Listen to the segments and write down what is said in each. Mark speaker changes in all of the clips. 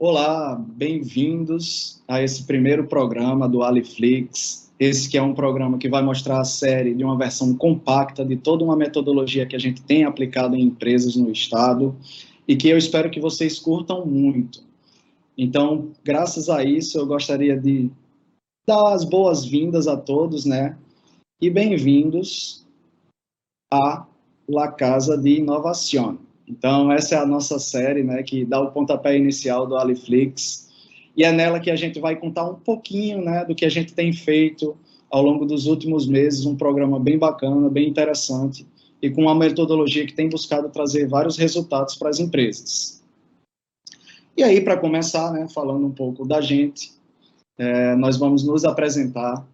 Speaker 1: Olá, bem-vindos a esse primeiro programa do Aliflix. Esse que é um programa que vai mostrar a série de uma versão compacta de toda uma metodologia que a gente tem aplicado em empresas no estado e que eu espero que vocês curtam muito. Então, graças a isso, eu gostaria de dar as boas-vindas a todos, né? E bem-vindos a La Casa de Inovación. Então, essa é a nossa série, né, que dá o pontapé inicial do Aliflix, e é nela que a gente vai contar um pouquinho, né, do que a gente tem feito ao longo dos últimos meses, um programa bem bacana, bem interessante, e com uma metodologia que tem buscado trazer vários resultados para as empresas. E aí, para começar, né, falando um pouco da gente, nós vamos nos apresentar.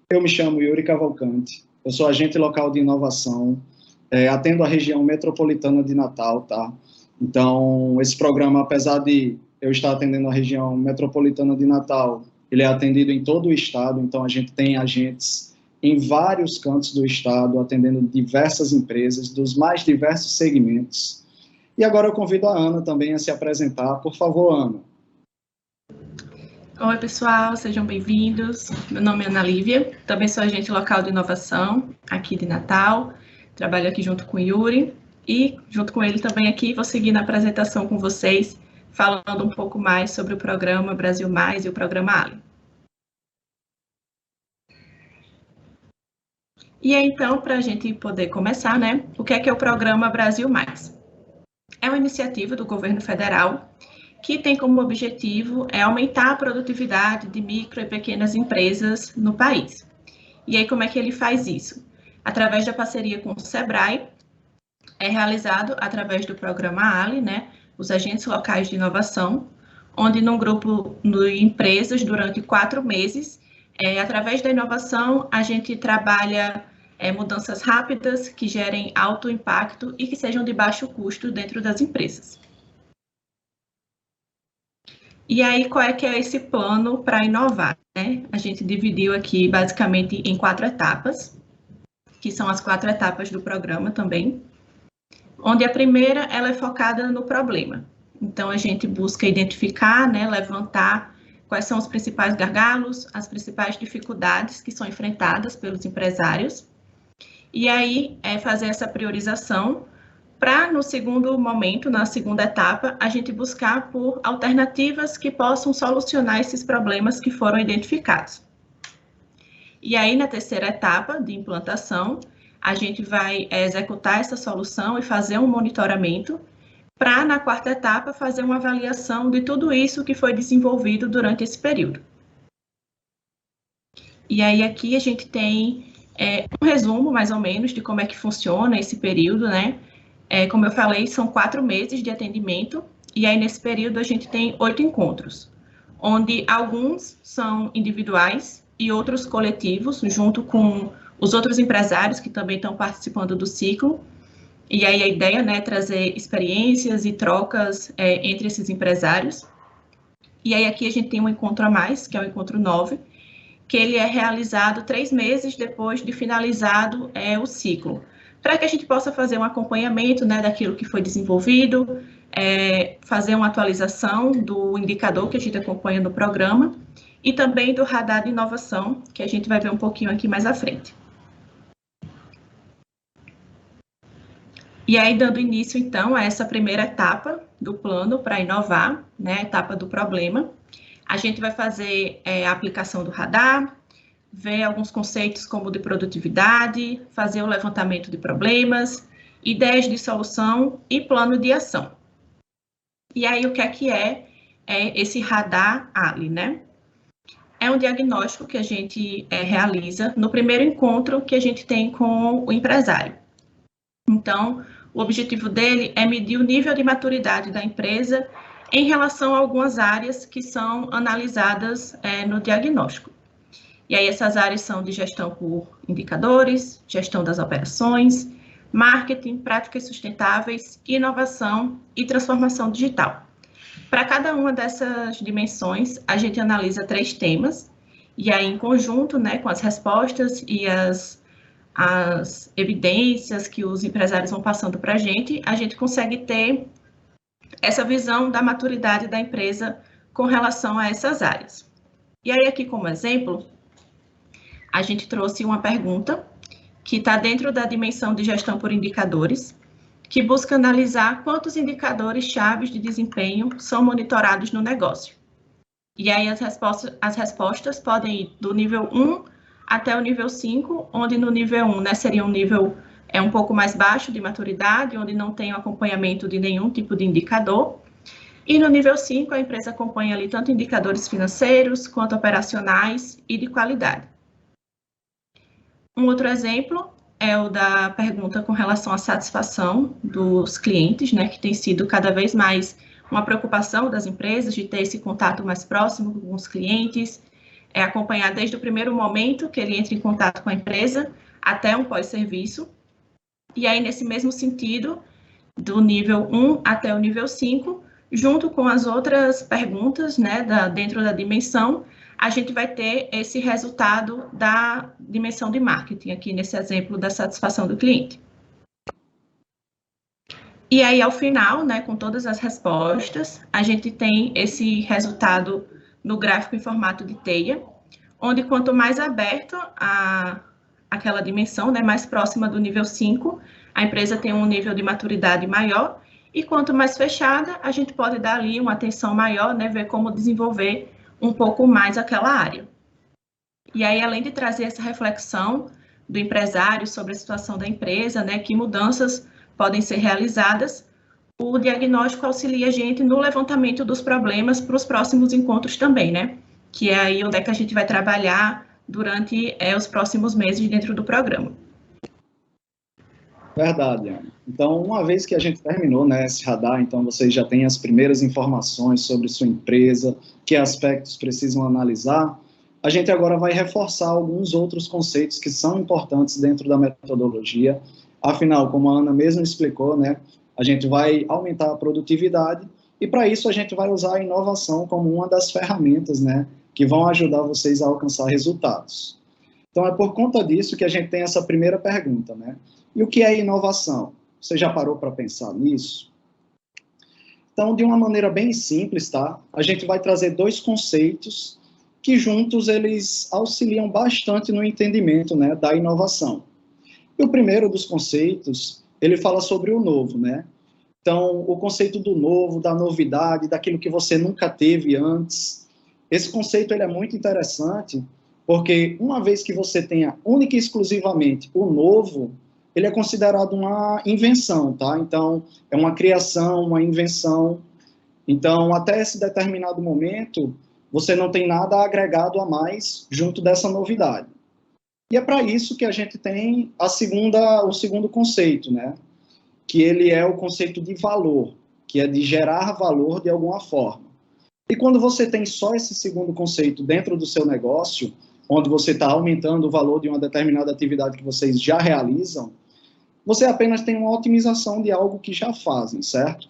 Speaker 1: Eu me chamo Yuri Cavalcante, eu sou agente local de inovação, atendo a região metropolitana de Natal, tá? Então, esse programa, apesar de eu estar atendendo a região metropolitana de Natal, ele é atendido em todo o estado, então a gente tem agentes em vários cantos do estado, atendendo diversas empresas, dos mais diversos segmentos. E agora eu convido a Ana também a se apresentar. Por favor, Ana.
Speaker 2: Oi, pessoal, sejam bem-vindos. Meu nome é Ana Lívia, também sou agente local de inovação aqui de Natal. Trabalho aqui junto com o Yuri e, junto com ele também aqui, vou seguir na apresentação com vocês, falando um pouco mais sobre o programa Brasil Mais e o programa Ali. E aí, então, para a gente poder começar, né, o que é o programa Brasil Mais? É uma iniciativa do governo federal que tem como objetivo aumentar a produtividade de micro e pequenas empresas no país. E aí, como é que ele faz isso? Através da parceria com o SEBRAE, é realizado através do programa Ali, né, os agentes locais de inovação, onde num grupo de empresas, durante 4 meses, através da inovação, a gente trabalha mudanças rápidas, que gerem alto impacto e que sejam de baixo custo dentro das empresas. E aí, qual é que é esse plano para inovar, né? A gente dividiu aqui, basicamente, em 4 etapas, que são as 4 etapas do programa também, onde a primeira ela é focada no problema. Então, a gente busca identificar, né, levantar quais são os principais gargalos, as principais dificuldades que são enfrentadas pelos empresários, e aí fazer essa priorização para, no segundo momento, na segunda etapa, a gente buscar por alternativas que possam solucionar esses problemas que foram identificados. E aí, na terceira etapa de implantação, a gente vai executar essa solução e fazer um monitoramento para, na quarta etapa, fazer uma avaliação de tudo isso que foi desenvolvido durante esse período. E aí, aqui a gente tem um resumo, mais ou menos, de como é que funciona esse período, né? Como eu falei, são 4 meses de atendimento, e aí, nesse período, a gente tem 8 encontros, onde alguns são individuais e outros coletivos, junto com os outros empresários que também estão participando do ciclo. E aí a ideia, né, é trazer experiências e trocas entre esses empresários. E aí aqui a gente tem um encontro a mais, que é o encontro 9, que ele é realizado 3 meses depois de finalizado o ciclo, para que a gente possa fazer um acompanhamento, né, daquilo que foi desenvolvido, fazer uma atualização do indicador que a gente acompanha no programa, e também do radar de inovação, que a gente vai ver um pouquinho aqui mais à frente. E aí, dando início, então, a essa primeira etapa do plano para inovar, né, a etapa do problema, a gente vai fazer a aplicação do radar, ver alguns conceitos como de produtividade, fazer o levantamento de problemas, ideias de solução e plano de ação. E aí, o que é esse radar Ali, né? É um diagnóstico que a gente realiza no primeiro encontro que a gente tem com o empresário. Então, o objetivo dele é medir o nível de maturidade da empresa em relação a algumas áreas que são analisadas no diagnóstico. E aí, essas áreas são de gestão por indicadores, gestão das operações, marketing, práticas sustentáveis, inovação e transformação digital. Para cada uma dessas dimensões, a gente analisa 3 temas, e aí, em conjunto, né, com as respostas e as evidências que os empresários vão passando para a gente consegue ter essa visão da maturidade da empresa com relação a essas áreas. E aí, aqui como exemplo, a gente trouxe uma pergunta que está dentro da dimensão de gestão por indicadores, que busca analisar quantos indicadores chaves de desempenho são monitorados no negócio. E aí as respostas podem ir do nível 1 até o nível 5, onde no nível 1, né, seria um nível um pouco mais baixo de maturidade, onde não tem o acompanhamento de nenhum tipo de indicador. E no nível 5, a empresa acompanha ali tanto indicadores financeiros, quanto operacionais e de qualidade. Um outro exemplo é o da pergunta com relação à satisfação dos clientes, né, que tem sido cada vez mais uma preocupação das empresas de ter esse contato mais próximo com os clientes, acompanhar desde o primeiro momento que ele entra em contato com a empresa até um pós-serviço. E aí, nesse mesmo sentido, do nível 1 até o nível 5, junto com as outras perguntas, né, dentro da dimensão, a gente vai ter esse resultado da dimensão de marketing, aqui nesse exemplo da satisfação do cliente. E aí, ao final, né, com todas as respostas, a gente tem esse resultado no gráfico em formato de teia, onde quanto mais aberto aquela dimensão, né, mais próxima do nível 5, a empresa tem um nível de maturidade maior, e quanto mais fechada, a gente pode dar ali uma atenção maior, né, ver como desenvolver um pouco mais aquela área. E aí, além de trazer essa reflexão do empresário sobre a situação da empresa, né, que mudanças podem ser realizadas, o diagnóstico auxilia a gente no levantamento dos problemas para os próximos encontros também, né? Que é aí onde é que a gente vai trabalhar durante os próximos meses dentro do programa.
Speaker 1: Verdade, Ana. Então, uma vez que a gente terminou, né, esse radar, então vocês já têm as primeiras informações sobre sua empresa, que aspectos precisam analisar, a gente agora vai reforçar alguns outros conceitos que são importantes dentro da metodologia. Afinal, como a Ana mesmo explicou, né, a gente vai aumentar a produtividade e, para isso, a gente vai usar a inovação como uma das ferramentas, né, que vão ajudar vocês a alcançar resultados. Então, é por conta disso que a gente tem essa primeira pergunta, né? E o que é inovação? Você já parou para pensar nisso? Então, de uma maneira bem simples, tá? A gente vai trazer dois conceitos que juntos eles auxiliam bastante no entendimento, né, da inovação. E o primeiro dos conceitos, ele fala sobre o novo, né? Então, o conceito do novo, da novidade, daquilo que você nunca teve antes. Esse conceito ele é muito interessante, porque uma vez que você tenha única e exclusivamente o novo, ele é considerado uma invenção, tá? Então, é uma criação, uma invenção. Então, até esse determinado momento, você não tem nada agregado a mais junto dessa novidade. E é para isso que a gente tem o segundo conceito, né? Que ele é o conceito de valor, que é de gerar valor de alguma forma. E quando você tem só esse segundo conceito dentro do seu negócio, onde você está aumentando o valor de uma determinada atividade que vocês já realizam, você apenas tem uma otimização de algo que já fazem, certo?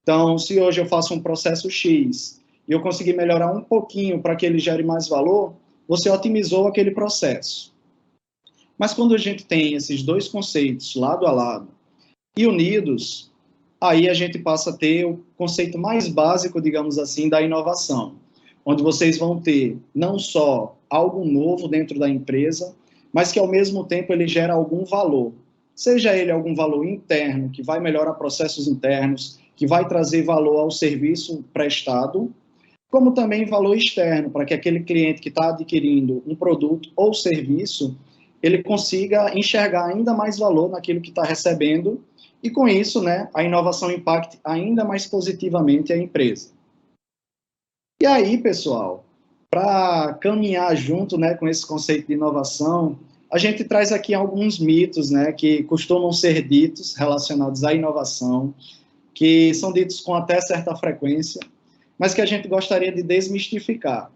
Speaker 1: Então, se hoje eu faço um processo X e eu conseguir melhorar um pouquinho para que ele gere mais valor, você otimizou aquele processo. Mas quando a gente tem esses dois conceitos lado a lado e unidos, aí a gente passa a ter o conceito mais básico, digamos assim, da inovação, onde vocês vão ter não só algo novo dentro da empresa, mas que ao mesmo tempo ele gera algum valor. Seja ele algum valor interno, que vai melhorar processos internos, que vai trazer valor ao serviço prestado, como também valor externo, para que aquele cliente que está adquirindo um produto ou serviço, ele consiga enxergar ainda mais valor naquilo que está recebendo e, com isso, né, a inovação impacte ainda mais positivamente a empresa. E aí, pessoal, para caminhar junto, né, com esse conceito de inovação, a gente traz aqui alguns mitos, né, que costumam ser ditos relacionados à inovação, que são ditos com até certa frequência, mas que a gente gostaria de desmistificar.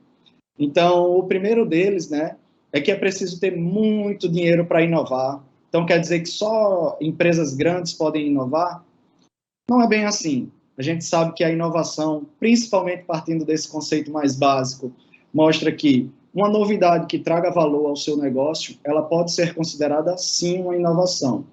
Speaker 1: Então, o primeiro deles, né, é que é preciso ter muito dinheiro para inovar. Então, quer dizer que só empresas grandes podem inovar? Não é bem assim. A gente sabe que a inovação, principalmente partindo desse conceito mais básico, mostra que uma novidade que traga valor ao seu negócio, ela pode ser considerada, sim, uma inovação.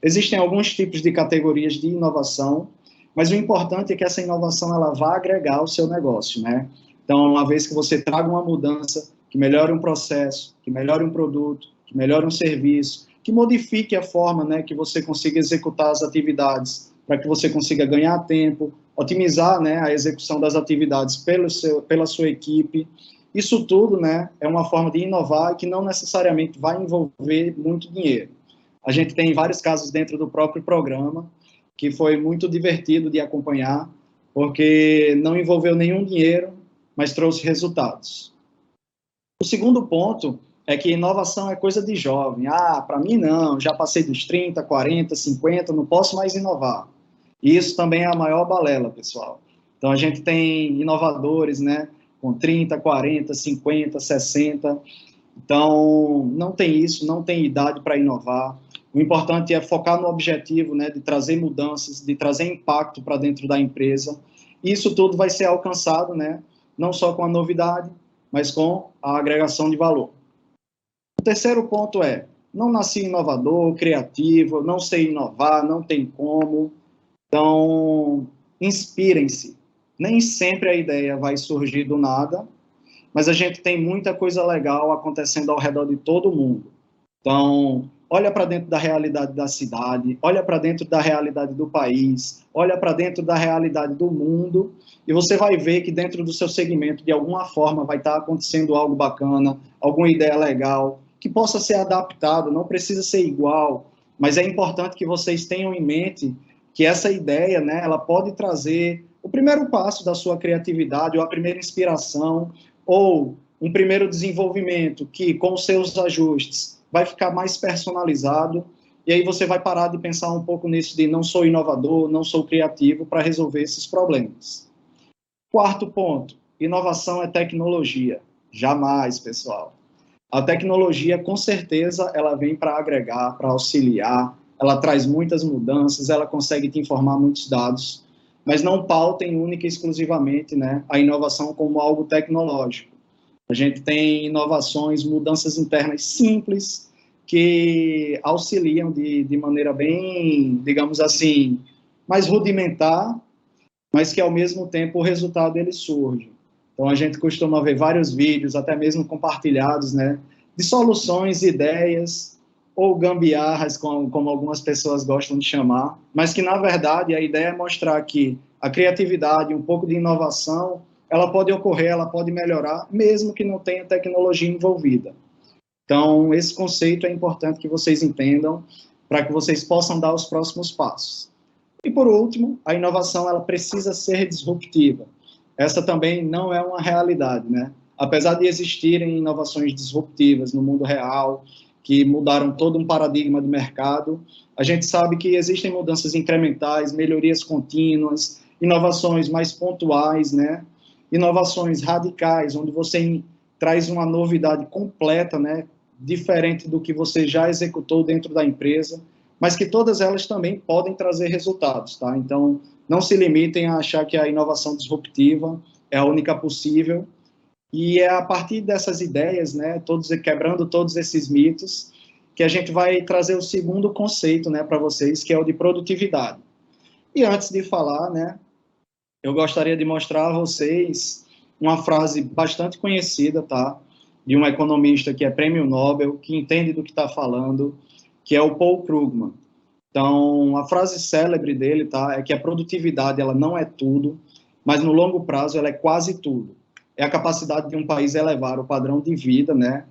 Speaker 1: Existem alguns tipos de categorias de inovação, mas o importante é que essa inovação ela vá agregar ao seu negócio, né? Então, uma vez que você traga uma mudança que melhore um processo, que melhore um produto, que melhore um serviço, que modifique a forma, né, que você consiga executar as atividades, para que você consiga ganhar tempo, otimizar, né, a execução das atividades pela sua equipe. Isso tudo, né, é uma forma de inovar que não necessariamente vai envolver muito dinheiro. A gente tem vários casos dentro do próprio programa, que foi muito divertido de acompanhar, porque não envolveu nenhum dinheiro, mas trouxe resultados. O segundo ponto é que inovação é coisa de jovem. Para mim não, já passei dos 30, 40, 50, não posso mais inovar. E isso também é a maior balela, pessoal. Então, a gente tem inovadores, né, com 30, 40, 50, 60. Então, não tem isso, não tem idade para inovar. O importante é focar no objetivo, né, de trazer mudanças, de trazer impacto para dentro da empresa. E isso tudo vai ser alcançado, né, não só com a novidade, mas com a agregação de valor. O terceiro ponto é, não nasci inovador, criativo, não sei inovar, não tem como. Então, inspirem-se. Nem sempre a ideia vai surgir do nada, mas a gente tem muita coisa legal acontecendo ao redor de todo mundo. Então, olha para dentro da realidade da cidade, olha para dentro da realidade do país, olha para dentro da realidade do mundo, e você vai ver que dentro do seu segmento, de alguma forma, vai estar acontecendo algo bacana, alguma ideia legal, que possa ser adaptado, não precisa ser igual, mas é importante que vocês tenham em mente que essa ideia, né, ela pode trazer o primeiro passo da sua criatividade, ou a primeira inspiração, ou um primeiro desenvolvimento que, com os seus ajustes, vai ficar mais personalizado, e aí você vai parar de pensar um pouco nisso de não sou inovador, não sou criativo, para resolver esses problemas. Quarto ponto, inovação é tecnologia. Jamais, pessoal. A tecnologia, com certeza, ela vem para agregar, para auxiliar, ela traz muitas mudanças, ela consegue te informar muitos dados, mas não pautem única e exclusivamente, né, a inovação como algo tecnológico. A gente tem inovações, mudanças internas simples, que auxiliam de maneira bem, digamos assim, mais rudimentar, mas que ao mesmo tempo o resultado ele surge. Então a gente costuma ver vários vídeos, até mesmo compartilhados, né, de soluções, ideias, ou gambiarras, como algumas pessoas gostam de chamar, mas que, na verdade, a ideia é mostrar que a criatividade, um pouco de inovação, ela pode ocorrer, ela pode melhorar, mesmo que não tenha tecnologia envolvida. Então, esse conceito é importante que vocês entendam, para que vocês possam dar os próximos passos. E, por último, a inovação ela precisa ser disruptiva. Essa também não é uma realidade, né? Apesar de existirem inovações disruptivas no mundo real, que mudaram todo um paradigma de mercado, a gente sabe que existem mudanças incrementais, melhorias contínuas, inovações mais pontuais, né? Inovações radicais, onde você traz uma novidade completa, né? Diferente do que você já executou dentro da empresa, mas que todas elas também podem trazer resultados, tá? Então, não se limitem a achar que a inovação disruptiva é a única possível, e é a partir dessas ideias, né, quebrando todos esses mitos, que a gente vai trazer o segundo conceito, né, para vocês, que é o de produtividade. E antes de falar, né, eu gostaria de mostrar a vocês uma frase bastante conhecida, tá, de um economista que é prêmio Nobel, que entende do que está falando, que é o Paul Krugman. Então, a frase célebre dele, tá, é que a produtividade ela não é tudo, mas no longo prazo ela é quase tudo. É a capacidade de um país elevar o padrão de vida, né,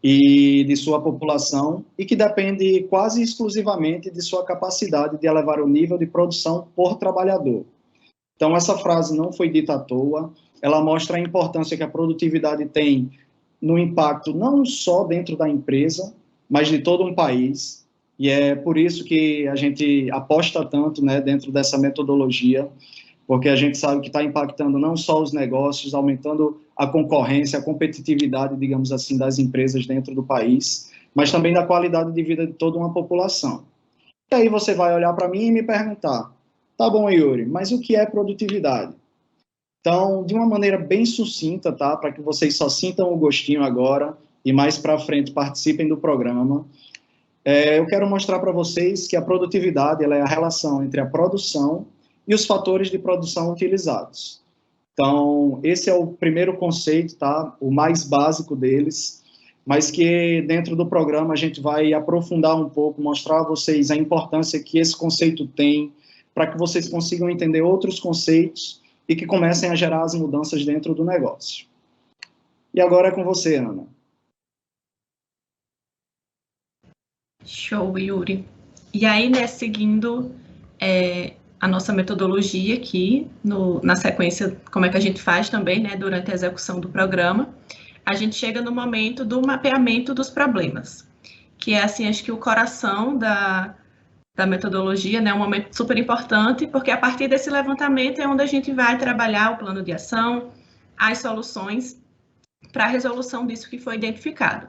Speaker 1: e de sua população, e que depende quase exclusivamente de sua capacidade de elevar o nível de produção por trabalhador. Então, essa frase não foi dita à toa, ela mostra a importância que a produtividade tem no impacto não só dentro da empresa, mas de todo um país, e é por isso que a gente aposta tanto, né, dentro dessa metodologia, porque a gente sabe que está impactando não só os negócios, aumentando a concorrência, a competitividade, digamos assim, das empresas dentro do país, mas também da qualidade de vida de toda uma população. E aí você vai olhar para mim e me perguntar, tá bom, Yuri, mas o que é produtividade? Então, de uma maneira bem sucinta, tá, para que vocês só sintam o gostinho agora e mais para frente participem do programa, eu quero mostrar para vocês que a produtividade ela é a relação entre a produção e os fatores de produção utilizados. Então, esse é o primeiro conceito, tá? O mais básico deles, mas que dentro do programa a gente vai aprofundar um pouco, mostrar a vocês a importância que esse conceito tem, para que vocês consigam entender outros conceitos e que comecem a gerar as mudanças dentro do negócio. E agora é com você, Ana.
Speaker 2: Show, Yuri. E aí, né, seguindo a nossa metodologia aqui, na sequência, como é que a gente faz também, né, durante a execução do programa, a gente chega no momento do mapeamento dos problemas, que é, assim, acho que o coração da metodologia, né, um momento super importante, porque a partir desse levantamento é onde a gente vai trabalhar o plano de ação, as soluções para a resolução disso que foi identificado.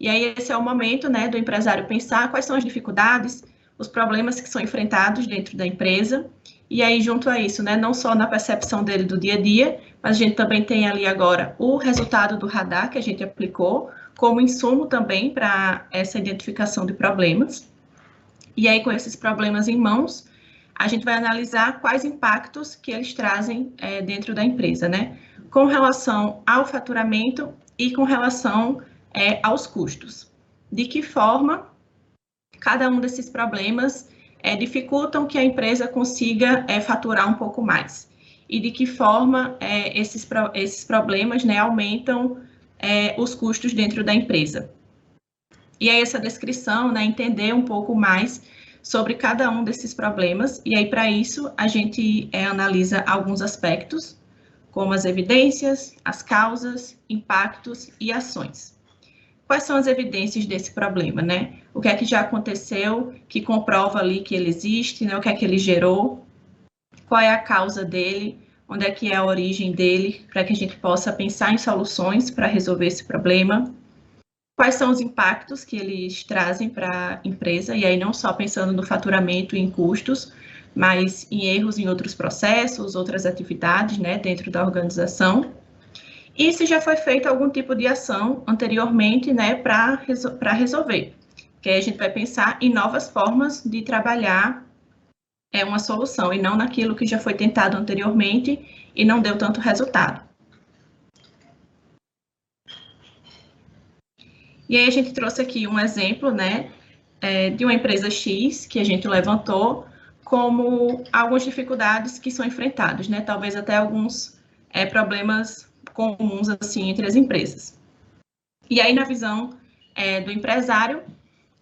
Speaker 2: E aí esse é o momento, né, do empresário pensar quais são as dificuldades, os problemas que são enfrentados dentro da empresa, e aí junto a isso, né, não só na percepção dele do dia a dia, mas a gente também tem ali agora o resultado do radar que a gente aplicou, como insumo também para essa identificação de problemas. E aí com esses problemas em mãos, a gente vai analisar quais impactos que eles trazem dentro da empresa, né, com relação ao faturamento e com relação aos custos. De que forma cada um desses problemas dificultam que a empresa consiga faturar um pouco mais. E de que forma esses problemas, né, aumentam os custos dentro da empresa. E aí essa descrição, né, entender um pouco mais sobre cada um desses problemas. E aí para isso a gente analisa alguns aspectos, como as evidências, as causas, impactos e ações. Quais são as evidências desse problema, né? O que é que já aconteceu, que comprova ali que ele existe, né? O que é que ele gerou, qual é a causa dele, onde é que é a origem dele, para que a gente possa pensar em soluções para resolver esse problema. Quais são os impactos que eles trazem para a empresa, e aí não só pensando no faturamento e em custos, mas em erros em outros processos, outras atividades, né, dentro da organização. E se já foi feito algum tipo de ação anteriormente, né, para resolver. Que aí a gente vai pensar em novas formas de trabalhar uma solução, e não naquilo que já foi tentado anteriormente e não deu tanto resultado. E aí a gente trouxe aqui um exemplo, né, de uma empresa X que a gente levantou como algumas dificuldades que são enfrentadas, né, talvez até alguns problemas comuns assim entre as empresas. E aí na visão do empresário,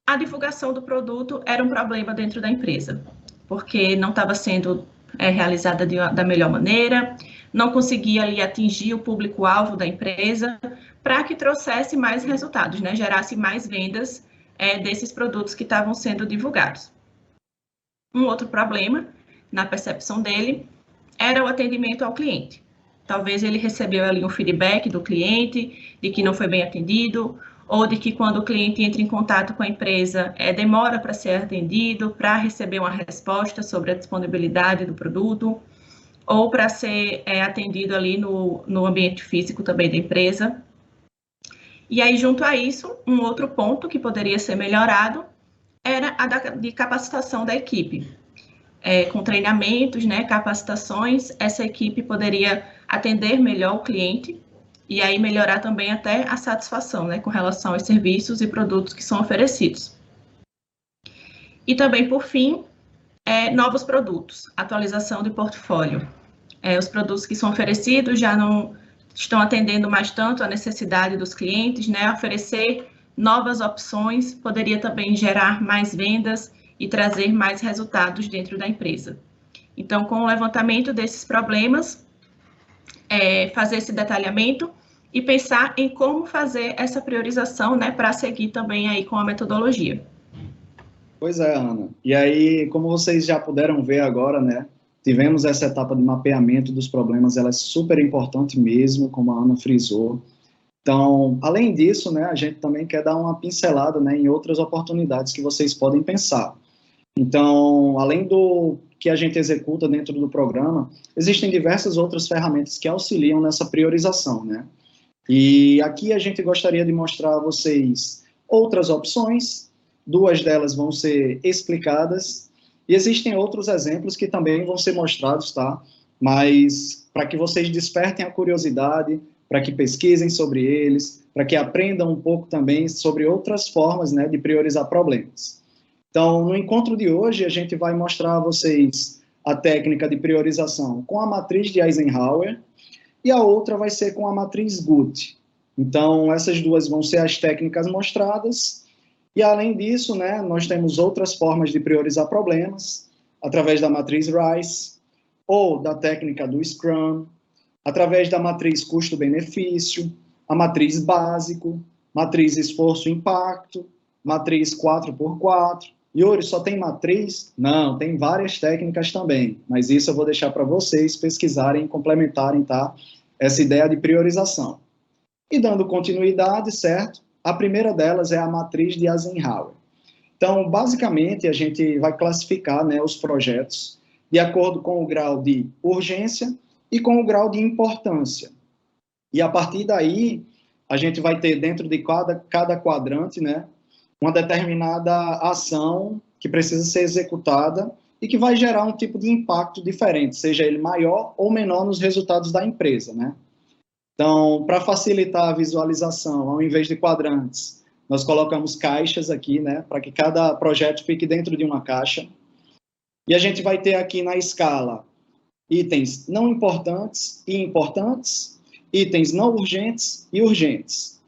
Speaker 2: a divulgação do produto era um problema dentro da empresa, porque não estava sendo realizada da melhor maneira, não conseguia ali atingir o público-alvo da empresa para que trouxesse mais resultados, né, gerasse mais vendas desses produtos que estavam sendo divulgados. Um outro problema, na percepção dele, era o atendimento ao cliente. Talvez ele recebeu ali um feedback do cliente de que não foi bem atendido, ou de que quando o cliente entra em contato com a empresa, demora para ser atendido, para receber uma resposta sobre a disponibilidade do produto, ou para ser atendido ali no ambiente físico também da empresa. E aí, junto a isso, um outro ponto que poderia ser melhorado era a de capacitação da equipe. Com treinamentos, né, capacitações, essa equipe poderia atender melhor o cliente e aí melhorar também até a satisfação, né, com relação aos serviços e produtos que são oferecidos. E também, por fim, novos produtos, atualização de portfólio. Os produtos que são oferecidos já não estão atendendo mais tanto a necessidade dos clientes, né, oferecer novas opções poderia também gerar mais vendas e trazer mais resultados dentro da empresa. Então, com o levantamento desses problemas, fazer esse detalhamento e pensar em como fazer essa priorização, né, para seguir também aí com a metodologia.
Speaker 1: Pois é, Ana. E aí, como vocês já puderam ver agora, né, tivemos essa etapa de mapeamento dos problemas, ela é super importante mesmo, como a Ana frisou. Então, além disso, né, a gente também quer dar uma pincelada, né, em outras oportunidades que vocês podem pensar. Então, além do que a gente executa dentro do programa, existem diversas outras ferramentas que auxiliam nessa priorização, né? E aqui a gente gostaria de mostrar a vocês outras opções, duas delas vão ser explicadas, E existem outros exemplos que também vão ser mostrados, tá? Mas para que vocês despertem a curiosidade, para que pesquisem sobre eles, para que aprendam um pouco também sobre outras formas, né, de priorizar problemas. Então, no encontro de hoje, a gente vai mostrar a vocês a técnica de priorização com a matriz de Eisenhower e a outra vai ser com a matriz Guth. Então, essas duas vão ser as técnicas mostradas. E, além disso, né, nós temos outras formas de priorizar problemas, através da matriz Rice, ou da técnica do Scrum, através da matriz custo-benefício, a matriz básico, matriz esforço-impacto, matriz 4x4. Yuri, só tem matriz? Não, tem várias técnicas também, mas isso eu vou deixar para vocês pesquisarem e complementarem, tá? Essa ideia de priorização. E dando continuidade, certo? A primeira delas é a matriz de Eisenhower. Então, basicamente, a gente vai classificar, né, os projetos de acordo com o grau de urgência e com o grau de importância. E a partir daí, a gente vai ter dentro de cada quadrante, né, uma determinada ação que precisa ser executada e que vai gerar um tipo de impacto diferente, seja ele maior ou menor nos resultados da empresa, né? Então, para facilitar a visualização, ao invés de quadrantes, nós colocamos caixas aqui, né, para que cada projeto fique dentro de uma caixa. E a gente vai ter aqui na escala itens não importantes e importantes, itens não urgentes e urgentes.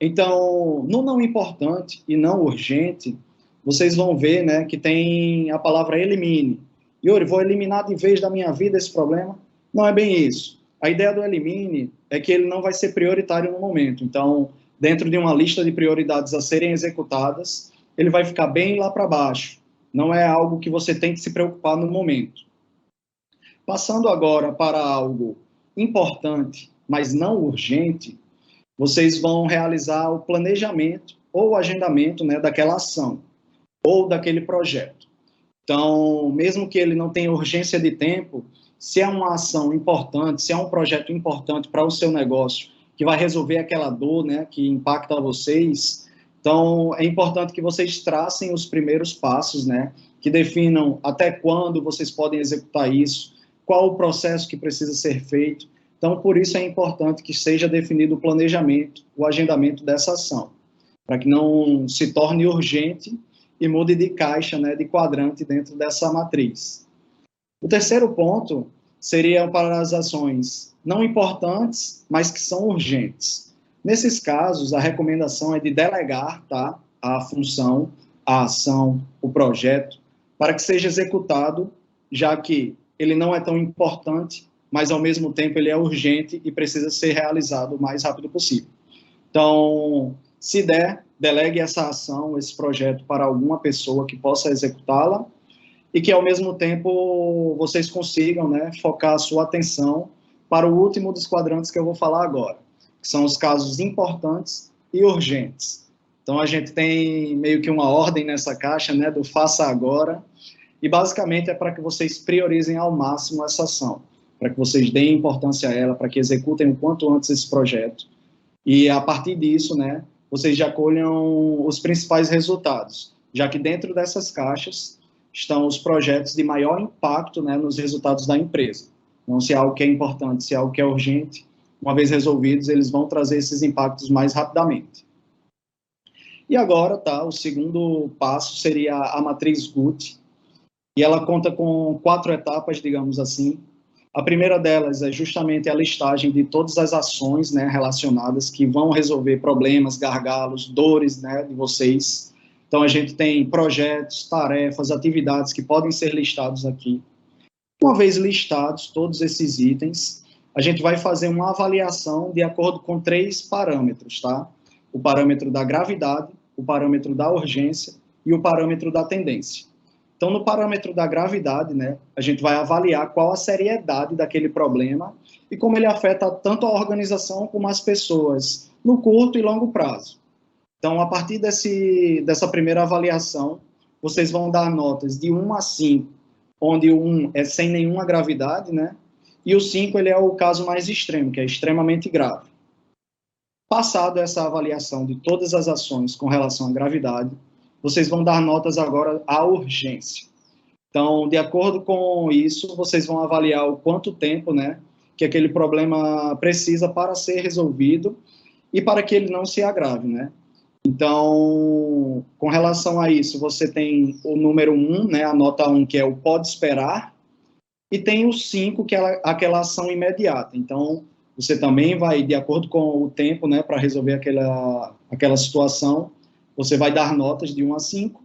Speaker 1: Então, no não importante e não urgente, vocês vão ver, né, que tem a palavra elimine. Yuri, vou eliminar de vez da minha vida esse problema? Não é bem isso. A ideia do elimine é que ele não vai ser prioritário no momento. Então, dentro de uma lista de prioridades a serem executadas, ele vai ficar bem lá para baixo. Não é algo que você tem que se preocupar no momento. Passando agora para algo importante, mas não urgente, vocês vão realizar o planejamento ou o agendamento, né, daquela ação ou daquele projeto. Então, mesmo que ele não tenha urgência de tempo, se é uma ação importante, se é um projeto importante para o seu negócio, que vai resolver aquela dor, né, que impacta vocês, então é importante que vocês tracem os primeiros passos, né, que definam até quando vocês podem executar isso, qual o processo que precisa ser feito. Então, por isso é importante que seja definido o planejamento, o agendamento dessa ação, para que não se torne urgente e mude de caixa, né, de quadrante dentro dessa matriz. O terceiro ponto seria para as ações não importantes, mas que são urgentes. Nesses casos, a recomendação é de delegar, tá, a função, a ação, o projeto, para que seja executado, já que ele não é tão importante, mas ao mesmo tempo ele é urgente e precisa ser realizado o mais rápido possível. Então, se der, delegue essa ação, esse projeto para alguma pessoa que possa executá-la e que, ao mesmo tempo, vocês consigam, né, focar a sua atenção para o último dos quadrantes que eu vou falar agora, que são os casos importantes e urgentes. Então, a gente tem meio que uma ordem nessa caixa, né, do faça agora, e basicamente é para que vocês priorizem ao máximo essa ação, para que vocês deem importância a ela, para que executem o quanto antes esse projeto, e a partir disso, né, vocês já colham os principais resultados, já que dentro dessas caixas estão os projetos de maior impacto, né, nos resultados da empresa. Então, se é algo que é importante, se é algo que é urgente, uma vez resolvidos, eles vão trazer esses impactos mais rapidamente. E agora, tá, o segundo passo seria a matriz Guth, e ela conta com 4 etapas, digamos assim. A primeira delas é justamente a listagem de todas as ações, né, relacionadas que vão resolver problemas, gargalos, dores, né, de vocês. Então, a gente tem projetos, tarefas, atividades que podem ser listados aqui. Uma vez listados todos esses itens, a gente vai fazer uma avaliação de acordo com 3 parâmetros, tá? O parâmetro da gravidade, o parâmetro da urgência e o parâmetro da tendência. Então, no parâmetro da gravidade, né, a gente vai avaliar qual a seriedade daquele problema e como ele afeta tanto a organização como as pessoas no curto e longo prazo. Então, a partir dessa primeira avaliação, vocês vão dar notas de 1 a 5, onde o 1 é sem nenhuma gravidade, né, e o 5 ele é o caso mais extremo, que é extremamente grave. Passado essa avaliação de todas as ações com relação à gravidade, vocês vão dar notas agora à urgência. Então, de acordo com isso, vocês vão avaliar o quanto tempo, né, que aquele problema precisa para ser resolvido e para que ele não se agrave, né? Então, com relação a isso, você tem o número 1, né, a nota 1, que é o pode esperar, e tem o 5, que é aquela ação imediata. Então, você também vai, de acordo com o tempo, né, para resolver aquela situação, você vai dar notas de 1 a 5,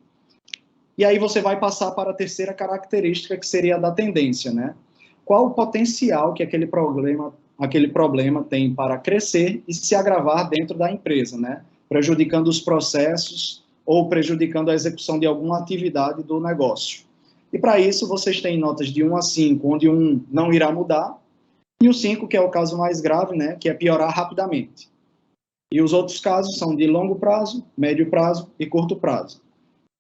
Speaker 1: e aí você vai passar para a terceira característica, que seria a da tendência, né? Qual o potencial que aquele problema tem para crescer e se agravar dentro da empresa, né? Prejudicando os processos ou prejudicando a execução de alguma atividade do negócio. E para isso, vocês têm notas de 1 a 5, onde 1 não irá mudar, e o 5, que é o caso mais grave, né, que é piorar rapidamente. E os outros casos são de longo prazo, médio prazo e curto prazo.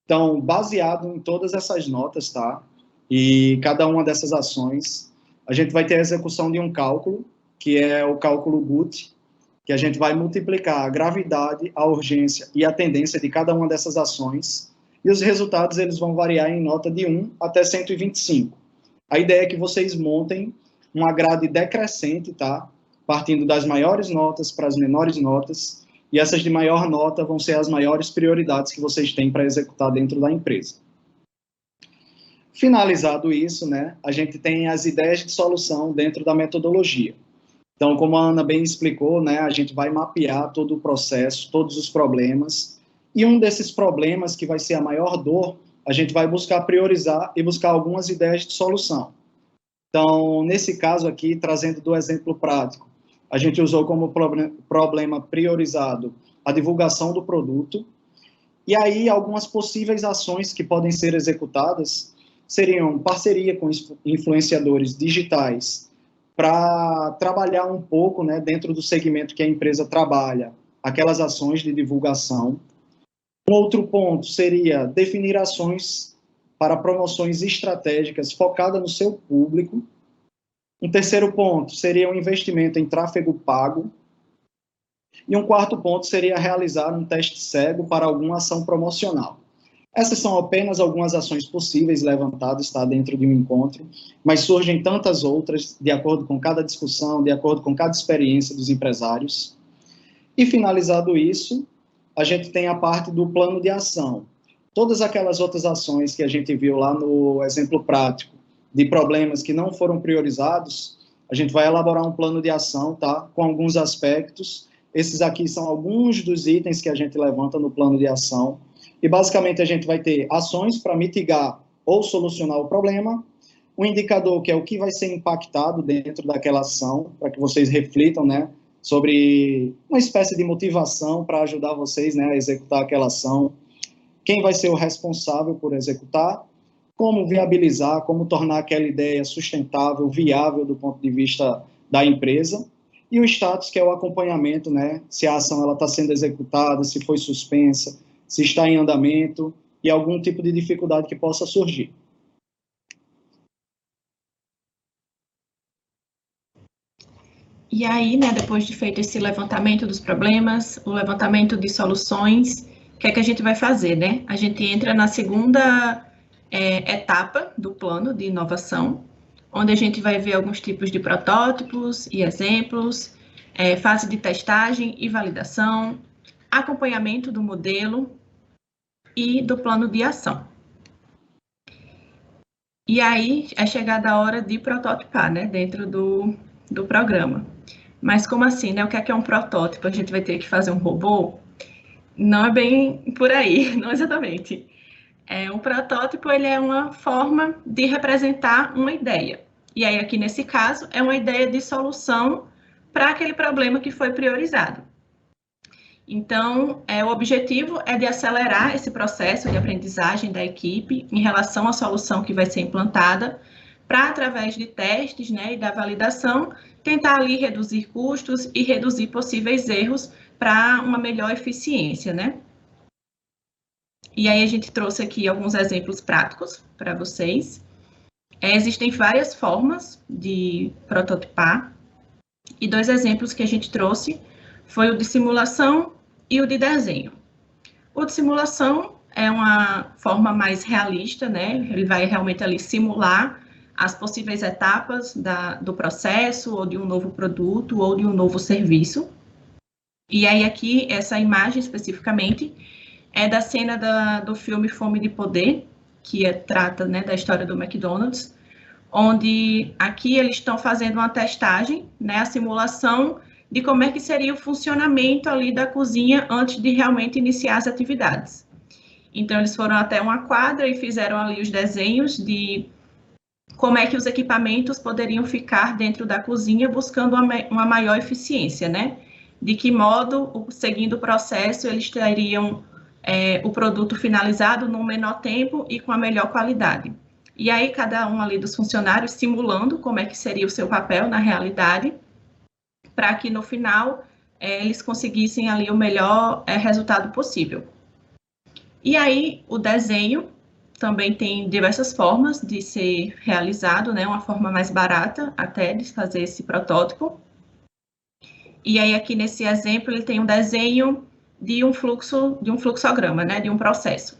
Speaker 1: Então, baseado em todas essas notas, tá? E cada uma dessas ações, a gente vai ter a execução de um cálculo, que é o cálculo GUT, que a gente vai multiplicar a gravidade, a urgência e a tendência de cada uma dessas ações, e os resultados eles vão variar em nota de 1 até 125. A ideia é que vocês montem uma grade decrescente, tá? Partindo das maiores notas para as menores notas, e essas de maior nota vão ser as maiores prioridades que vocês têm para executar dentro da empresa. Finalizado isso, né, a gente tem as ideias de solução dentro da metodologia. Então, como a Ana bem explicou, né, a gente vai mapear todo o processo, todos os problemas, e um desses problemas, que vai ser a maior dor, a gente vai buscar priorizar e buscar algumas ideias de solução. Então, nesse caso aqui, trazendo do exemplo prático, a gente usou como problema priorizado a divulgação do produto, e aí algumas possíveis ações que podem ser executadas seriam parceria com influenciadores digitais para trabalhar um pouco, né, dentro do segmento que a empresa trabalha, aquelas ações de divulgação. Um outro ponto seria definir ações para promoções estratégicas focadas no seu público. Um terceiro ponto seria um investimento em tráfego pago. E um quarto ponto seria realizar um teste cego para alguma ação promocional. Essas são apenas algumas ações possíveis levantadas, tá, dentro de um encontro, mas surgem tantas outras, de acordo com cada discussão, de acordo com cada experiência dos empresários. E finalizado isso, a gente tem a parte do plano de ação. Todas aquelas outras ações que a gente viu lá no exemplo prático, de problemas que não foram priorizados, a gente vai elaborar um plano de ação, tá, com alguns aspectos. Esses aqui são alguns dos itens que a gente levanta no plano de ação. E, basicamente, a gente vai ter ações para mitigar ou solucionar o problema, um indicador que é o que vai ser impactado dentro daquela ação, para que vocês reflitam, né, sobre uma espécie de motivação para ajudar vocês, né, a executar aquela ação, quem vai ser o responsável por executar, como viabilizar, como tornar aquela ideia sustentável, viável do ponto de vista da empresa, e o status, que é o acompanhamento, né, se a ação está sendo executada, se foi suspensa, se está em andamento, e algum tipo de dificuldade que possa surgir.
Speaker 2: E aí, né, depois de feito esse levantamento dos problemas, o levantamento de soluções, o que é que a gente vai fazer, né? A gente entra na segunda etapa do plano de inovação, onde a gente vai ver alguns tipos de protótipos e exemplos, fase de testagem e validação, acompanhamento do modelo e do plano de ação. E aí é chegada a hora de prototipar, né, dentro do programa. Mas como assim, né? O que é um protótipo? A gente vai ter que fazer um robô? Não é bem por aí, não exatamente. Um protótipo, ele é uma forma de representar uma ideia. E aí, aqui nesse caso, é uma ideia de solução para aquele problema que foi priorizado. Então, o objetivo é de acelerar esse processo de aprendizagem da equipe em relação à solução que vai ser implantada, para, através de testes, né, e da validação, tentar ali reduzir custos e reduzir possíveis erros para uma melhor eficiência, né? E aí a gente trouxe aqui alguns exemplos práticos para vocês. Existem várias formas de prototipar, e 2 exemplos que a gente trouxe foi o de simulação e o de desenho. O de simulação é uma forma mais realista, né? Ele vai realmente ali simular as possíveis etapas do processo, ou de um novo produto, ou de um novo serviço. E aí aqui, essa imagem especificamente, é da cena do filme Fome de Poder, que trata, né, da história do McDonald's, onde aqui eles estão fazendo uma testagem, né, a simulação de como é que seria o funcionamento ali da cozinha antes de realmente iniciar as atividades. Então, eles foram até uma quadra e fizeram ali os desenhos de como é que os equipamentos poderiam ficar dentro da cozinha, buscando uma maior eficiência, né? De que modo, seguindo o processo, eles teriam o produto finalizado no menor tempo e com a melhor qualidade. E aí, cada um ali dos funcionários simulando como é que seria o seu papel na realidade, para que no final eles conseguissem ali o melhor resultado possível. E aí, o desenho também tem diversas formas de ser realizado, né? Uma forma mais barata até de fazer esse protótipo. E aí, aqui nesse exemplo, ele tem um desenho de um fluxograma, né? De um processo,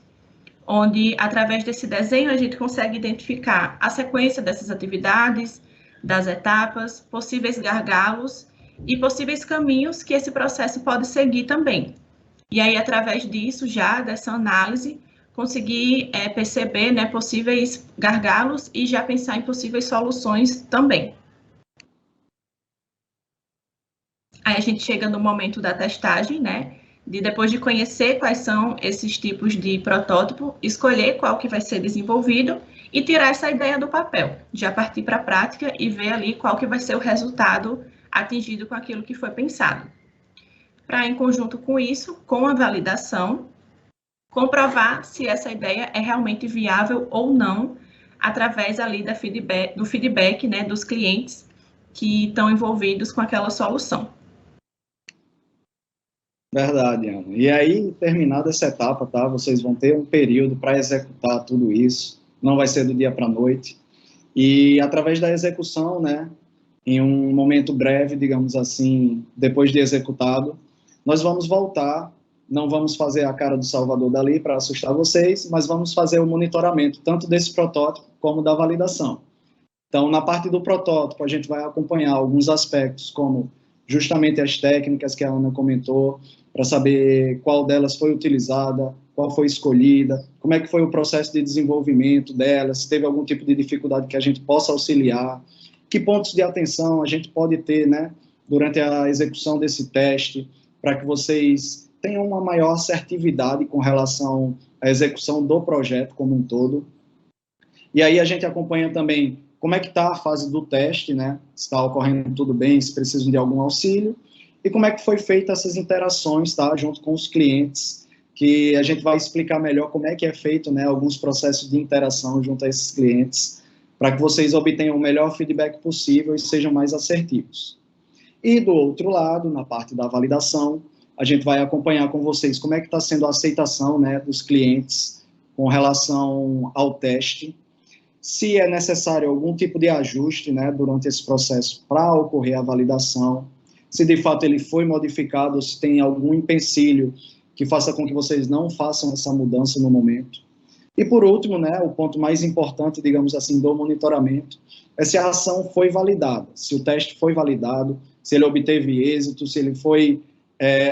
Speaker 2: onde, através desse desenho, a gente consegue identificar a sequência dessas atividades, das etapas, possíveis gargalos e possíveis caminhos que esse processo pode seguir também. E aí, através disso, já dessa análise, conseguir perceber, né, possíveis gargalos e já pensar em possíveis soluções também. Aí a gente chega no momento da testagem, né, de depois de conhecer quais são esses tipos de protótipo, escolher qual que vai ser desenvolvido e tirar essa ideia do papel, já partir para a prática e ver ali qual que vai ser o resultado atingido com aquilo que foi pensado. Para, em conjunto com isso, com a validação, comprovar se essa ideia é realmente viável ou não, através ali do feedback, né, dos clientes que estão envolvidos com aquela solução.
Speaker 1: Verdade, Ana. E aí, terminada essa etapa, tá? Vocês vão ter um período para executar tudo isso. Não vai ser do dia para a noite. E através da execução, né, em um momento breve, digamos assim, depois de executado, nós vamos voltar. Não vamos fazer a cara do Salvador Dalí para assustar vocês, mas vamos fazer o monitoramento tanto desse protótipo como da validação. Então, na parte do protótipo, a gente vai acompanhar alguns aspectos, como justamente as técnicas que a Ana comentou, para saber qual delas foi utilizada, qual foi escolhida, como é que foi o processo de desenvolvimento delas, se teve algum tipo de dificuldade que a gente possa auxiliar, que pontos de atenção a gente pode ter, né, durante a execução desse teste, para que vocês tenham uma maior assertividade com relação à execução do projeto como um todo. E aí a gente acompanha também como é que está a fase do teste, né? Se está ocorrendo tudo bem, se precisam de algum auxílio, e como é que foi feita essas interações, tá? Junto com os clientes, que a gente vai explicar melhor como é que é feito, né? Alguns processos de interação junto a esses clientes, para que vocês obtenham o melhor feedback possível e sejam mais assertivos. E do outro lado, na parte da validação, a gente vai acompanhar com vocês como é que está sendo a aceitação, né, dos clientes com relação ao teste, se é necessário algum tipo de ajuste, né, durante esse processo para ocorrer a validação, se de fato ele foi modificado, se tem algum empecilho que faça com que vocês não façam essa mudança no momento. E por último, né, o ponto mais importante, digamos assim, do monitoramento, é se a ação foi validada, se o teste foi validado, se ele obteve êxito, se ele foi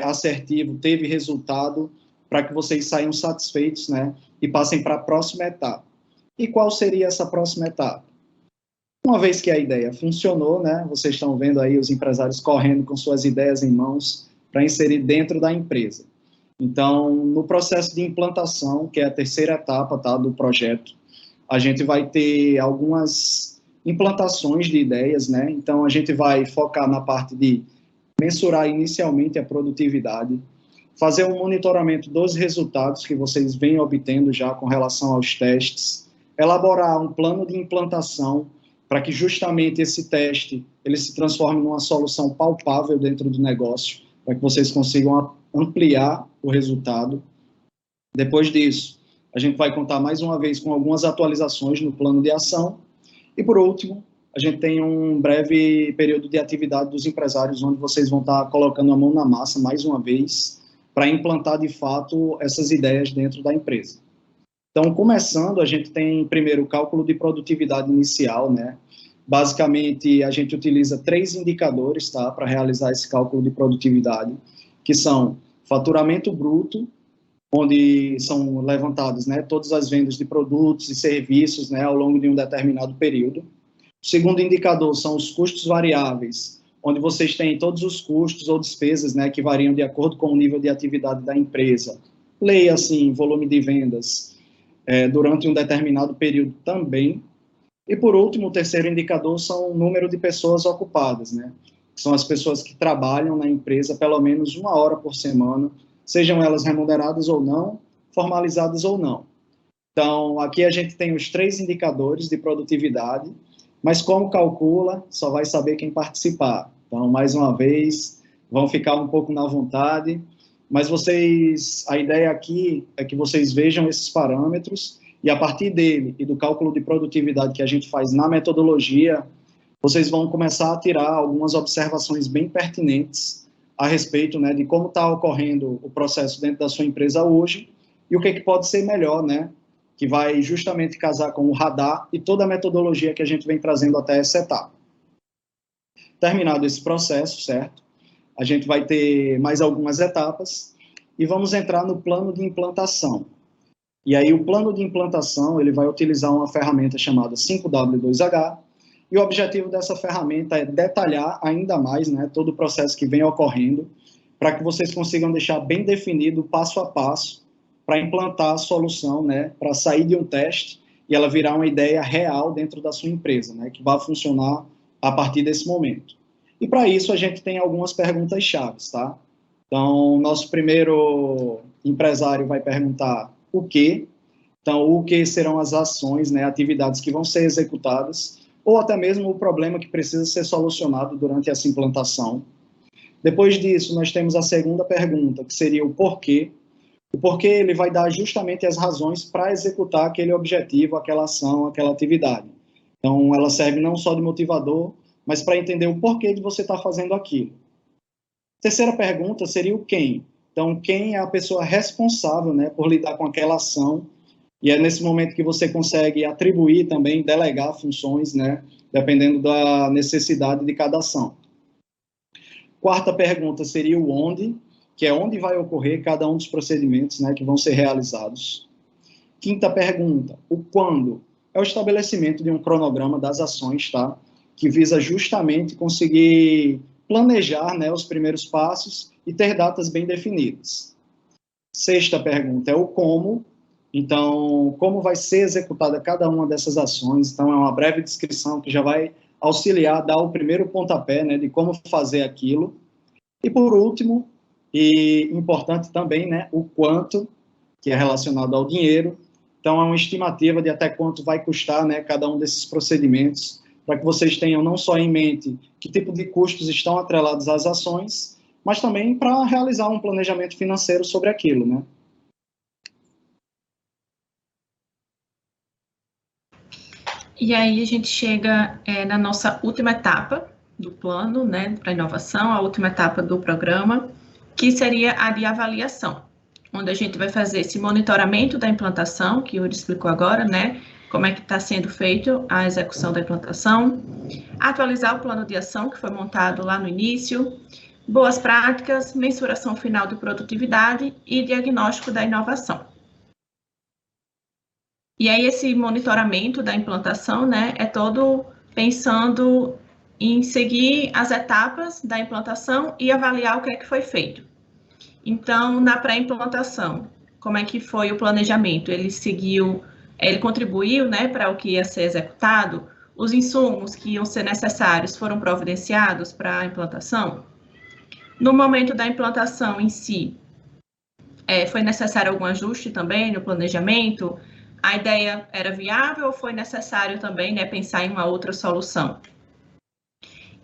Speaker 1: assertivo, teve resultado, para que vocês saiam satisfeitos, né, e passem para a próxima etapa. E qual seria essa próxima etapa? Uma vez que a ideia funcionou, né, vocês estão vendo aí os empresários correndo com suas ideias em mãos para inserir dentro da empresa. Então, no processo de implantação, que é a terceira etapa, tá, do projeto, a gente vai ter algumas implantações de ideias, né, então a gente vai focar na parte de mensurar inicialmente a produtividade, fazer um monitoramento dos resultados que vocês vêm obtendo já com relação aos testes, elaborar um plano de implantação para que justamente esse teste ele se transforme numa solução palpável dentro do negócio, para que vocês consigam ampliar o resultado. Depois disso, a gente vai contar mais uma vez com algumas atualizações no plano de ação. E, por último, a gente tem um breve período de atividade dos empresários, onde vocês vão estar colocando a mão na massa mais uma vez, para implantar, de fato, essas ideias dentro da empresa. Então, começando, a gente tem, primeiro, o cálculo de produtividade inicial, né? Basicamente, a gente utiliza 3 indicadores, tá, para realizar esse cálculo de produtividade, que são faturamento bruto, onde são levantadas, né, todas as vendas de produtos e serviços, né, ao longo de um determinado período. O segundo indicador são os custos variáveis, onde vocês têm todos os custos ou despesas, né, que variam de acordo com o nível de atividade da empresa. Leia, assim, volume de vendas durante um determinado período também. E, por último, o terceiro indicador são o número de pessoas ocupadas, né, que são as pessoas que trabalham na empresa pelo menos 1 hora por semana, sejam elas remuneradas ou não, formalizadas ou não. Então, aqui a gente tem os 3 indicadores de produtividade, mas como calcula, só vai saber quem participar. Então, mais uma vez, vão ficar um pouco na vontade, mas a ideia aqui é que vocês vejam esses parâmetros e, a partir dele e do cálculo de produtividade que a gente faz na metodologia, vocês vão começar a tirar algumas observações bem pertinentes a respeito, né, de como está ocorrendo o processo dentro da sua empresa hoje e o que pode ser melhor, né, que vai justamente casar com o radar e toda a metodologia que a gente vem trazendo até essa etapa. Terminado esse processo, certo? A gente vai ter mais algumas etapas e vamos entrar no plano de implantação. E aí o plano de implantação, ele vai utilizar uma ferramenta chamada 5W2H, e o objetivo dessa ferramenta é detalhar ainda mais, né, todo o processo que vem ocorrendo, para que vocês consigam deixar bem definido passo a passo para implantar a solução, né, para sair de um teste e ela virar uma ideia real dentro da sua empresa, né, que vai funcionar a partir desse momento. E para isso a gente tem algumas perguntas chaves, tá? Então, nosso primeiro empresário vai perguntar o quê? Então, o que serão as ações, né, atividades que vão ser executadas, ou até mesmo o problema que precisa ser solucionado durante essa implantação. Depois disso, nós temos a segunda pergunta, que seria o porquê. O porquê ele vai dar justamente as razões para executar aquele objetivo, aquela ação, aquela atividade. Então, ela serve não só de motivador, mas para entender o porquê de você estar fazendo aquilo. Terceira pergunta seria o quem. Então, quem é a pessoa responsável, né, por lidar com aquela ação. E é nesse momento que você consegue atribuir também, delegar funções, né, dependendo da necessidade de cada ação. Quarta pergunta seria o onde, que é onde vai ocorrer cada um dos procedimentos, né, que vão ser realizados. Quinta pergunta, o quando, é o estabelecimento de um cronograma das ações, tá, que visa justamente conseguir planejar, né, os primeiros passos e ter datas bem definidas. Sexta pergunta é o como. Então, como vai ser executada cada uma dessas ações? Então, é uma breve descrição que já vai auxiliar, dar o primeiro pontapé, né, de como fazer aquilo. E, por último, e importante também, né, o quanto, que é relacionado ao dinheiro. Então, é uma estimativa de até quanto vai custar, né, cada um desses procedimentos, para que vocês tenham não só em mente que tipo de custos estão atrelados às ações, mas também para realizar um planejamento financeiro sobre aquilo, né?
Speaker 2: E aí a gente chega na nossa última etapa do plano, né, para inovação, a última etapa do programa, que seria a de avaliação, onde a gente vai fazer esse monitoramento da implantação, que o Yuri explicou agora, né, como é que está sendo feito a execução da implantação, atualizar o plano de ação que foi montado lá no início, boas práticas, mensuração final de produtividade e diagnóstico da inovação. E aí esse monitoramento da implantação, né, é todo pensando em seguir as etapas da implantação e avaliar o que é que foi feito. Então, na pré-implantação, como é que foi o planejamento? Ele contribuiu, né, para o que ia ser executado? Os insumos que iam ser necessários foram providenciados para a implantação? No momento da implantação em si, foi necessário algum ajuste também no planejamento? A ideia era viável ou foi necessário também, né, pensar em uma outra solução?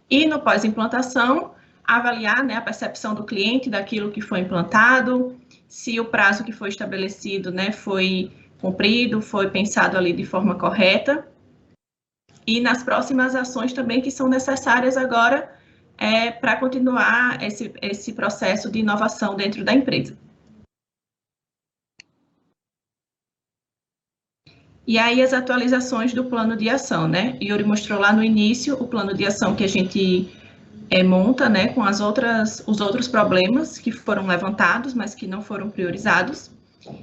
Speaker 2: E no pós-implantação, avaliar, né, a percepção do cliente daquilo que foi implantado, se o prazo que foi estabelecido, né, foi cumprido, foi pensado ali de forma correta. E nas próximas ações também que são necessárias agora para continuar esse processo de inovação dentro da empresa. E aí as atualizações do plano de ação, né? Yuri mostrou lá no início o plano de ação que a gente monta, né, com os outros problemas que foram levantados, mas que não foram priorizados.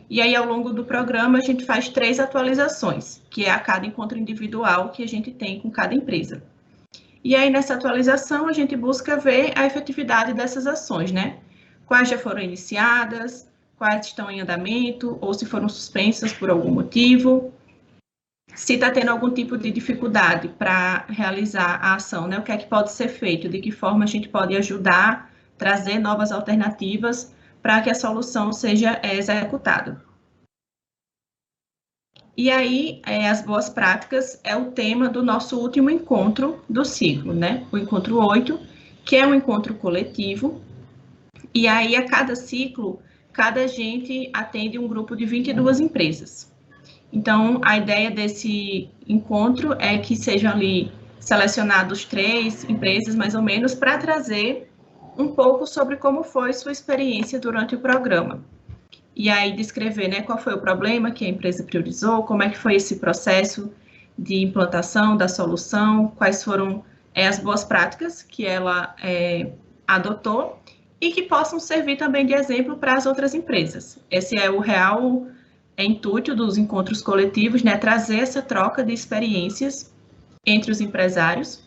Speaker 2: E aí, ao longo do programa, a gente faz 3 atualizações, que é a cada encontro individual que a gente tem com cada empresa. E aí, nessa atualização, a gente busca ver a efetividade dessas ações, né? Quais já foram iniciadas, quais estão em andamento, ou se foram suspensas por algum motivo. Se está tendo algum tipo de dificuldade para realizar a ação, né? O que é que pode ser feito, de que forma a gente pode ajudar, trazer novas alternativas para que a solução seja executada. E aí, as boas práticas é o tema do nosso último encontro do ciclo, né? O encontro 8, que é um encontro coletivo. E aí, a cada ciclo, cada agente atende um grupo de 22 empresas. Então, a ideia desse encontro é que sejam ali selecionados 3 empresas, mais ou menos, para trazer um pouco sobre como foi sua experiência durante o programa. E aí descrever, né, qual foi o problema que a empresa priorizou, como é que foi esse processo de implantação da solução, quais foram as boas práticas que ela adotou e que possam servir também de exemplo para as outras empresas. Esse é o real intuito dos encontros coletivos, né, trazer essa troca de experiências entre os empresários.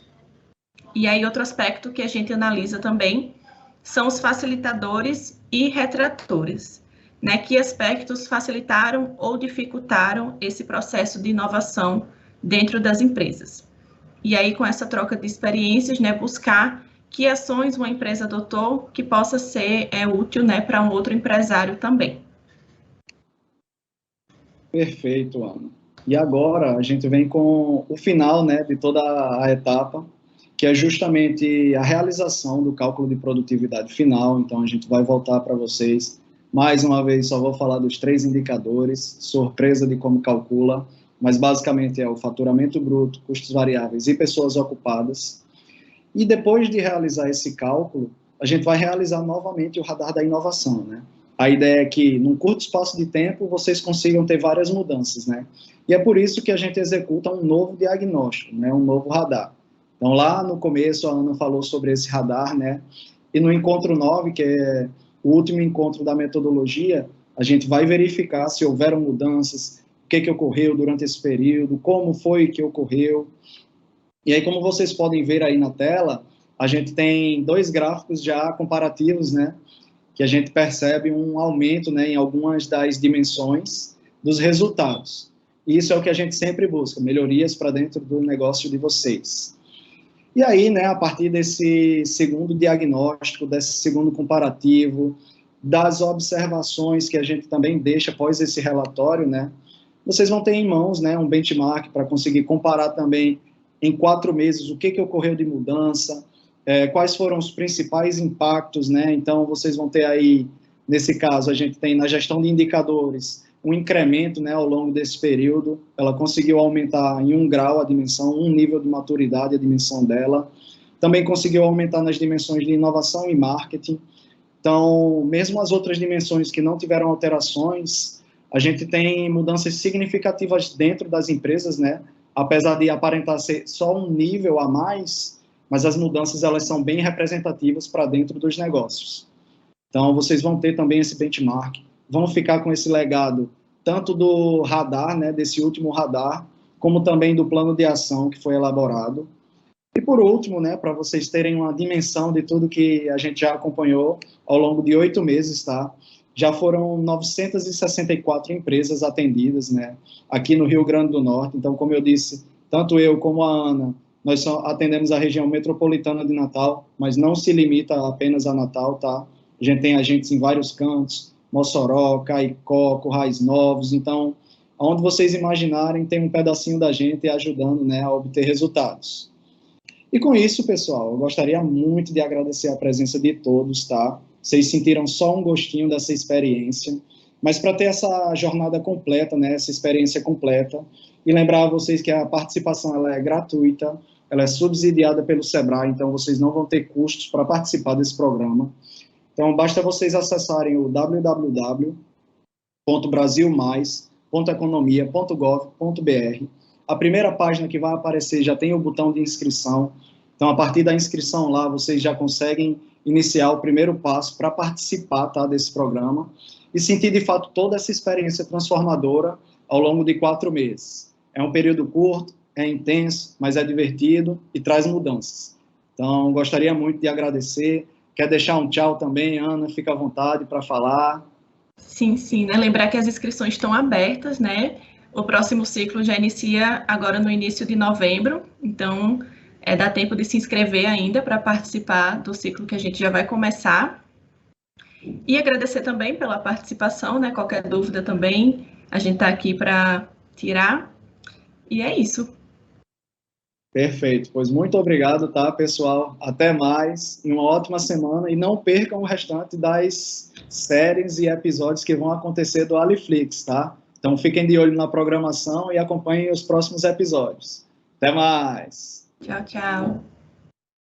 Speaker 2: E aí outro aspecto que a gente analisa também são os facilitadores e retratores, né, que aspectos facilitaram ou dificultaram esse processo de inovação dentro das empresas. E aí, com essa troca de experiências, né, buscar que ações uma empresa adotou que possa ser útil, né, para um outro empresário também.
Speaker 1: Perfeito, Ana. E agora a gente vem com o final, né, de toda a etapa, que é justamente a realização do cálculo de produtividade final. Então, a gente vai voltar para vocês. Mais uma vez, só vou falar dos 3 indicadores, surpresa de como calcula, mas basicamente é o faturamento bruto, custos variáveis e pessoas ocupadas. E depois de realizar esse cálculo, a gente vai realizar novamente o radar da inovação, né? A ideia é que, num curto espaço de tempo, vocês consigam ter várias mudanças, né? E é por isso que a gente executa um novo diagnóstico, né? Um novo radar. Então, lá no começo, a Ana falou sobre esse radar, né? E no encontro 9, que é o último encontro da metodologia, a gente vai verificar se houveram mudanças, o que ocorreu durante esse período, como foi que ocorreu. E aí, como vocês podem ver aí na tela, a gente tem 2 gráficos já comparativos, né? Que a gente percebe um aumento, né, em algumas das dimensões dos resultados. E isso é o que a gente sempre busca, melhorias para dentro do negócio de vocês. E aí, né, a partir desse segundo diagnóstico, desse segundo comparativo, das observações que a gente também deixa após esse relatório, né, vocês vão ter em mãos, né, um benchmark para conseguir comparar também em 4 meses o que ocorreu de mudança, quais foram os principais impactos, né? Então, vocês vão ter aí, nesse caso, a gente tem na gestão de indicadores, um incremento, né, ao longo desse período. Ela conseguiu aumentar em 1 grau a dimensão, 1 nível de maturidade, a dimensão dela. Também conseguiu aumentar nas dimensões de inovação e marketing. Então, mesmo as outras dimensões que não tiveram alterações, a gente tem mudanças significativas dentro das empresas, né? Apesar de aparentar ser só um nível a mais, mas as mudanças elas são bem representativas para dentro dos negócios. Então, vocês vão ter também esse benchmark, vão ficar com esse legado, tanto do radar, né, desse último radar, como também do plano de ação que foi elaborado. E, por último, né, para vocês terem uma dimensão de tudo que a gente já acompanhou ao longo de 8 meses, tá? Já foram 964 empresas atendidas, né, aqui no Rio Grande do Norte. Então, como eu disse, tanto eu como a Ana, nós só atendemos a região metropolitana de Natal, mas não se limita apenas a Natal, tá? A gente tem agentes em vários cantos, Mossoró, Caicó, Currais Novos. Então, onde vocês imaginarem, tem um pedacinho da gente ajudando, né, a obter resultados. E com isso, pessoal, eu gostaria muito de agradecer a presença de todos, tá? Vocês sentiram só um gostinho dessa experiência, mas para ter essa jornada completa, né, essa experiência completa, e lembrar a vocês que a participação ela é gratuita, ela é subsidiada pelo Sebrae, então vocês não vão ter custos para participar desse programa. Então, basta vocês acessarem o www.brasilmais.com.br www.economia.gov.br. A primeira página que vai aparecer já tem o botão de inscrição. Então, a partir da inscrição lá, vocês já conseguem iniciar o primeiro passo para participar, tá, desse programa e sentir, de fato, toda essa experiência transformadora ao longo de 4 meses. É um período curto, é intenso, mas é divertido e traz mudanças. Então, gostaria muito de agradecer. Quer deixar um tchau também, Ana? Fica à vontade para falar.
Speaker 2: Sim, sim, né? Lembrar que as inscrições estão abertas, né? O próximo ciclo já inicia agora no início de novembro, então dá tempo de se inscrever ainda para participar do ciclo que a gente já vai começar. E agradecer também pela participação, né? Qualquer dúvida também, a gente está aqui para tirar. E é isso.
Speaker 1: Perfeito, pois muito obrigado, tá, pessoal? Até mais, e uma ótima semana, e não percam o restante das séries e episódios que vão acontecer do Aliflix, tá? Então fiquem de olho na programação e acompanhem os próximos episódios. Até mais!
Speaker 2: Tchau, tchau!